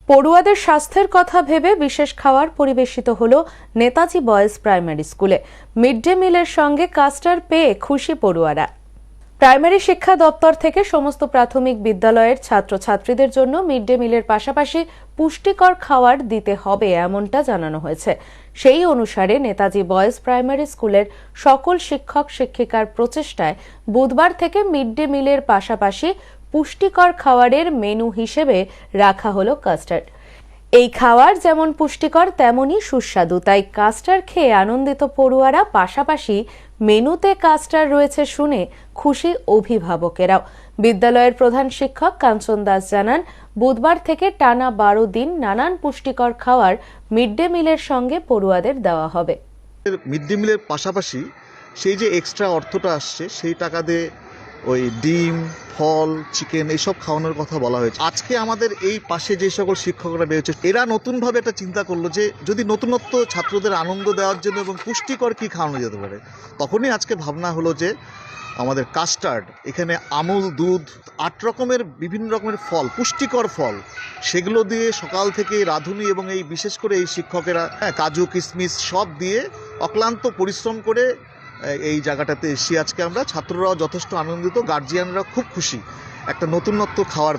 পড়ুয়াদের স্বাস্থ্যের কথা ভেবে বিশেষ খাবার পরিবেশিত হলো নেতাজি বয়েজ প্রাইমারি স্কুলে। মিড ডে মিলের সঙ্গে কাস্টার পেয়ে খুশি পড়ুয়ারা। প্রাইমারি শিক্ষা দপ্তর থেকে সমস্ত প্রাথমিক বিদ্যালয়ের ছাত্রছাত্রীদের জন্য মিড ডে মিলের পাশাপাশি পুষ্টিকর খাবার দিতে হবে এমনটা জানানো হয়েছে। সেই অনুসারে নেতাজি বয়েজ প্রাইমারি স্কুলের সকল শিক্ষক শিক্ষিকার প্রচেষ্টায় বুধবার থেকে মিড ডে মিলের পাশাপাশি পুষ্টিকর খাবারের মেনু হিসেবে রাখা হলো কাস্টার্ড। এই খাবার যেমন পুষ্টিকর তেমনই সুস্বাদু, তাই কাস্টার্ড খেয়ে আনন্দিত পড়ুয়ারা। পাশাপাশি মেনুতে কাস্টার্ড রয়েছে শুনে খুশি অভিভাবকেরাও। বিদ্যালয়ের প্রধান শিক্ষক কাঞ্চন দাস জানান, বুধবার থেকে টানা 12 দিন নানান পুষ্টিকর খাবার মিড ডে মিলের সঙ্গে পড়ুয়াদের দেওয়া হবে। মিড ডে মিলের পাশাপাশি সেই যে এক্সট্রা অর্থটা আসছে সেই টাকা দিয়ে ওই ডিম, ফল, চিকেন এইসব খাওয়ানোর কথা বলা হয়েছে। আজকে আমাদের এই পাশে যে সকল শিক্ষকরা বেরোচ্ছে এরা নতুনভাবে একটা চিন্তা করলো যে যদি নতুনত্ব ছাত্রদের আনন্দ দেওয়ার জন্য এবং পুষ্টিকর কি খাওয়ানো যেতে পারে, তখনই আজকে ভাবনা হলো যে আমাদের কাস্টার্ড, এখানে আমুল দুধ, 8 রকমের বিভিন্ন রকমের ফল, পুষ্টিকর ফল, সেগুলো দিয়ে সকাল থেকে রাঁধুনি এবং এই বিশেষ করে এই শিক্ষকেরা কাজু কিশমিশ সব দিয়ে অক্লান্ত পরিশ্রম করে এই জায়গাটাতে এসে আজকে আমরা ছাত্ররাও যথেষ্ট আনন্দিত, গার্জিয়ানরা খুব খুশি একটা নতুনত্ব খাওয়ার